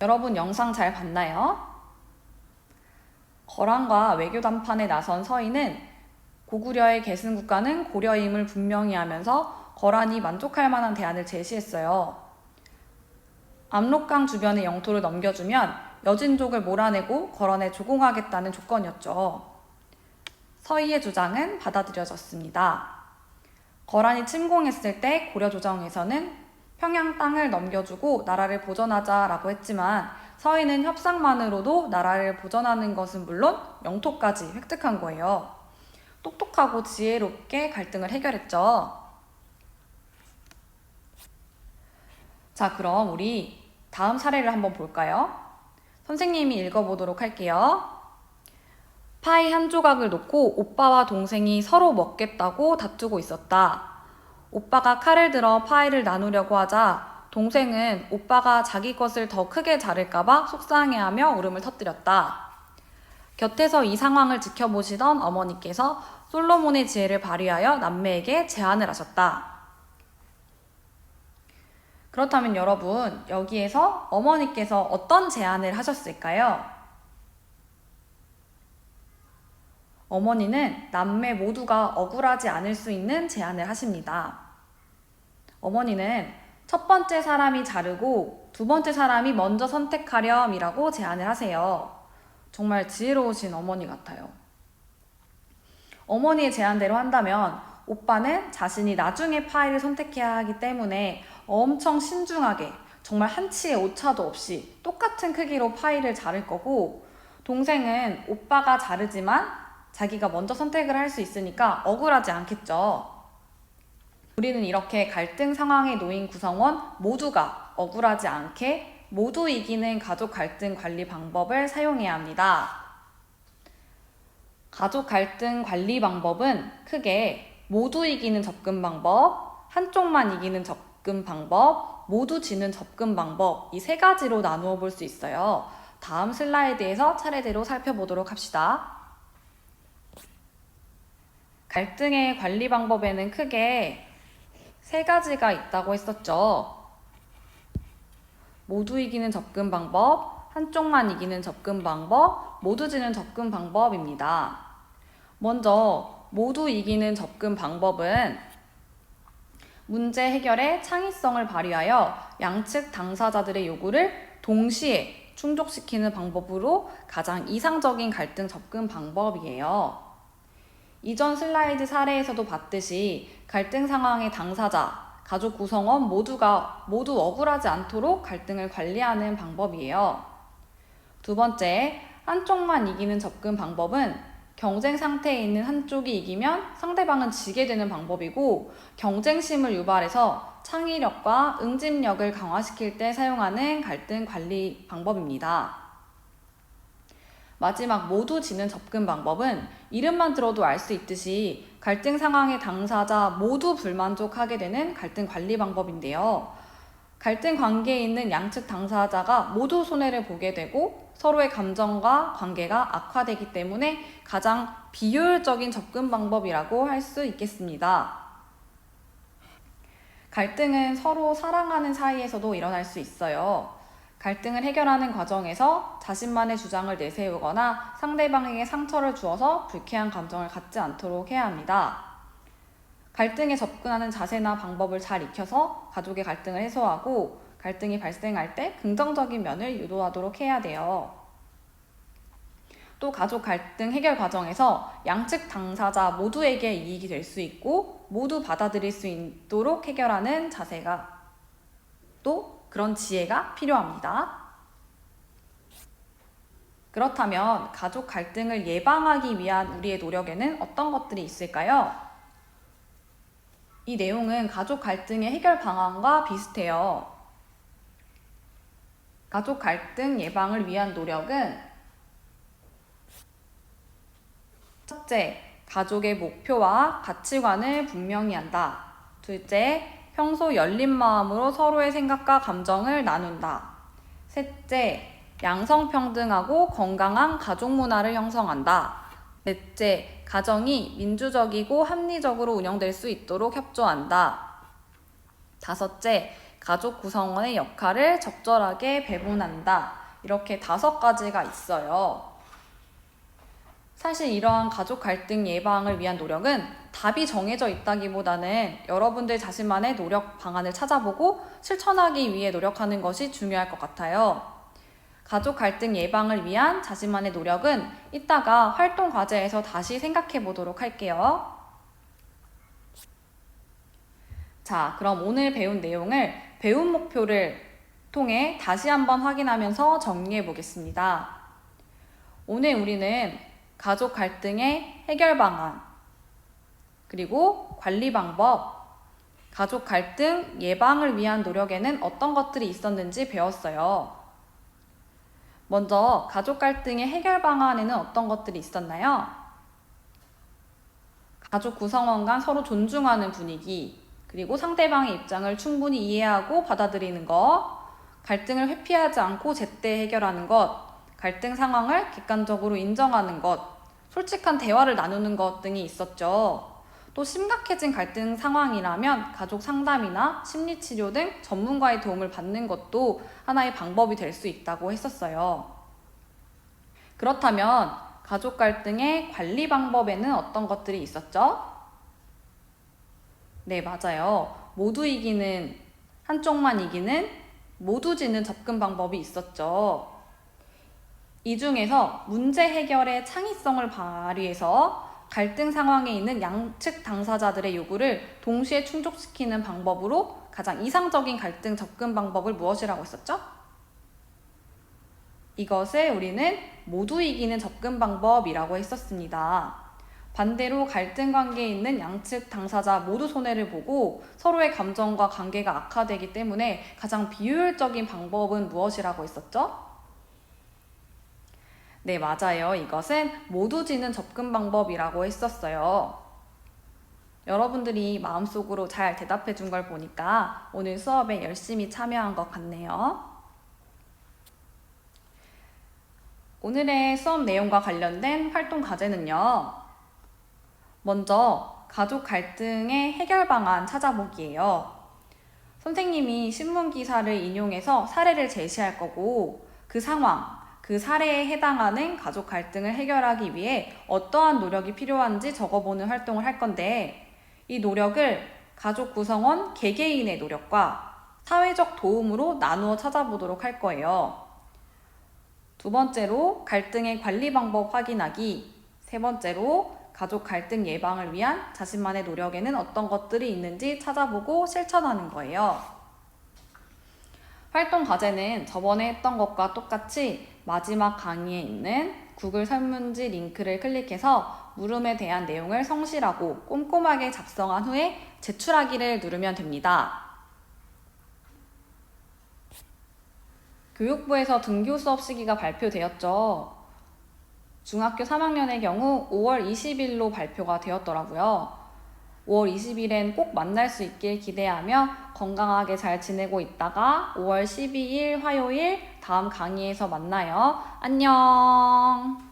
여러분 영상 잘 봤나요? 거란과 외교 담판에 나선 서인은 고구려의 계승국가는 고려임을 분명히 하면서 거란이 만족할 만한 대안을 제시했어요. 압록강 주변의 영토를 넘겨주면 여진족을 몰아내고 거란에 조공하겠다는 조건이었죠. 서희의 주장은 받아들여졌습니다. 거란이 침공했을 때 고려 조정에서는 평양 땅을 넘겨주고 나라를 보전하자라고 했지만 서희는 협상만으로도 나라를 보전하는 것은 물론 영토까지 획득한 거예요. 똑똑하고 지혜롭게 갈등을 해결했죠. 자, 그럼 우리 다음 사례를 한번 볼까요? 선생님이 읽어보도록 할게요. 파이 한 조각을 놓고 오빠와 동생이 서로 먹겠다고 다투고 있었다. 오빠가 칼을 들어 파이를 나누려고 하자 동생은 오빠가 자기 것을 더 크게 자를까봐 속상해하며 울음을 터뜨렸다. 곁에서 이 상황을 지켜보시던 어머니께서 솔로몬의 지혜를 발휘하여 남매에게 제안을 하셨다. 그렇다면 여러분, 여기에서 어머니께서 어떤 제안을 하셨을까요? 어머니는 남매 모두가 억울하지 않을 수 있는 제안을 하십니다. 어머니는 첫 번째 사람이 자르고 두 번째 사람이 먼저 선택하렴이라고 제안을 하세요. 정말 지혜로우신 어머니 같아요. 어머니의 제안대로 한다면 오빠는 자신이 나중에 파이를 선택해야 하기 때문에 엄청 신중하게 정말 한치의 오차도 없이 똑같은 크기로 파이를 자를 거고, 동생은 오빠가 자르지만 자기가 먼저 선택을 할 수 있으니까 억울하지 않겠죠. 우리는 이렇게 갈등 상황에 놓인 구성원 모두가 억울하지 않게 모두 이기는 가족 갈등 관리 방법을 사용해야 합니다. 가족 갈등 관리 방법은 크게 모두 이기는 접근 방법, 한쪽만 이기는 접근 방법, 모두 지는 접근 방법, 이 세 가지로 나누어 볼 수 있어요. 다음 슬라이드에서 차례대로 살펴보도록 합시다. 갈등의 관리 방법에는 크게 세 가지가 있다고 했었죠. 모두 이기는 접근 방법, 한쪽만 이기는 접근 방법, 모두 지는 접근 방법입니다. 먼저 모두 이기는 접근 방법은 문제 해결에 창의성을 발휘하여 양측 당사자들의 요구를 동시에 충족시키는 방법으로 가장 이상적인 갈등 접근 방법이에요. 이전 슬라이드 사례에서도 봤듯이 갈등 상황의 당사자, 가족 구성원 모두 억울하지 않도록 갈등을 관리하는 방법이에요. 두 번째, 한쪽만 이기는 접근 방법은 경쟁 상태에 있는 한쪽이 이기면 상대방은 지게 되는 방법이고, 경쟁심을 유발해서 창의력과 응집력을 강화시킬 때 사용하는 갈등 관리 방법입니다. 마지막 모두 지는 접근 방법은 이름만 들어도 알 수 있듯이 갈등 상황의 당사자 모두 불만족하게 되는 갈등 관리 방법인데요. 갈등 관계에 있는 양측 당사자가 모두 손해를 보게 되고 서로의 감정과 관계가 악화되기 때문에 가장 비효율적인 접근 방법이라고 할 수 있겠습니다. 갈등은 서로 사랑하는 사이에서도 일어날 수 있어요. 갈등을 해결하는 과정에서 자신만의 주장을 내세우거나 상대방에게 상처를 주어서 불쾌한 감정을 갖지 않도록 해야 합니다. 갈등에 접근하는 자세나 방법을 잘 익혀서 가족의 갈등을 해소하고 갈등이 발생할 때 긍정적인 면을 유도하도록 해야 돼요. 또 가족 갈등 해결 과정에서 양측 당사자 모두에게 이익이 될 수 있고 모두 받아들일 수 있도록 해결하는 자세가 또 그런 지혜가 필요합니다. 그렇다면 가족 갈등을 예방하기 위한 우리의 노력에는 어떤 것들이 있을까요? 이 내용은 가족 갈등의 해결 방안과 비슷해요. 가족 갈등 예방을 위한 노력은 첫째, 가족의 목표와 가치관을 분명히 한다. 둘째, 평소 열린 마음으로 서로의 생각과 감정을 나눈다. 셋째, 양성평등하고 건강한 가족 문화를 형성한다. 넷째, 가정이 민주적이고 합리적으로 운영될 수 있도록 협조한다. 다섯째, 가족 구성원의 역할을 적절하게 배분한다. 이렇게 5가지가 있어요. 사실 이러한 가족 갈등 예방을 위한 노력은 답이 정해져 있다기보다는 여러분들 자신만의 노력 방안을 찾아보고 실천하기 위해 노력하는 것이 중요할 것 같아요. 가족 갈등 예방을 위한 자신만의 노력은 이따가 활동 과제에서 다시 생각해 보도록 할게요. 자, 그럼 오늘 배운 내용을 배움 목표를 통해 다시 한번 확인하면서 정리해 보겠습니다. 오늘 우리는 가족 갈등의 해결 방안, 그리고 관리 방법, 가족 갈등 예방을 위한 노력에는 어떤 것들이 있었는지 배웠어요. 먼저 가족 갈등의 해결 방안에는 어떤 것들이 있었나요? 가족 구성원 간 서로 존중하는 분위기, 그리고 상대방의 입장을 충분히 이해하고 받아들이는 것, 갈등을 회피하지 않고 제때 해결하는 것, 갈등 상황을 객관적으로 인정하는 것, 솔직한 대화를 나누는 것 등이 있었죠. 또 심각해진 갈등 상황이라면 가족 상담이나 심리치료 등 전문가의 도움을 받는 것도 하나의 방법이 될 수 있다고 했었어요. 그렇다면 가족 갈등의 관리 방법에는 어떤 것들이 있었죠? 네, 맞아요. 모두 이기는, 한쪽만 이기는, 모두 지는 접근 방법이 있었죠. 이 중에서 문제 해결의 창의성을 발휘해서 갈등 상황에 있는 양측 당사자들의 요구를 동시에 충족시키는 방법으로 가장 이상적인 갈등 접근 방법을 무엇이라고 했었죠? 이것을 우리는 모두 이기는 접근 방법이라고 했었습니다. 반대로 갈등 관계에 있는 양측 당사자 모두 손해를 보고 서로의 감정과 관계가 악화되기 때문에 가장 비효율적인 방법은 무엇이라고 했었죠? 네, 맞아요. 이것은 모두 지는 접근 방법이라고 했었어요. 여러분들이 마음속으로 잘 대답해 준 걸 보니까 오늘 수업에 열심히 참여한 것 같네요. 오늘의 수업 내용과 관련된 활동 과제는요. 먼저 가족 갈등의 해결 방안 찾아보기예요. 선생님이 신문 기사를 인용해서 사례를 제시할 거고 그 상황, 그 사례에 해당하는 가족 갈등을 해결하기 위해 어떠한 노력이 필요한지 적어보는 활동을 할 건데 이 노력을 가족 구성원 개개인의 노력과 사회적 도움으로 나누어 찾아보도록 할 거예요. 2번째로 갈등의 관리 방법 확인하기, 3번째로 가족 갈등 예방을 위한 자신만의 노력에는 어떤 것들이 있는지 찾아보고 실천하는 거예요. 활동 과제는 저번에 했던 것과 똑같이 마지막 강의에 있는 구글 설문지 링크를 클릭해서 물음에 대한 내용을 성실하고 꼼꼼하게 작성한 후에 제출하기를 누르면 됩니다. 교육부에서 등교 수업 시기가 발표되었죠. 중학교 3학년의 경우 5월 20일로 발표가 되었더라고요. 5월 20일엔 꼭 만날 수 있길 기대하며 건강하게 잘 지내고 있다가 5월 12일 화요일 다음 강의에서 만나요. 안녕!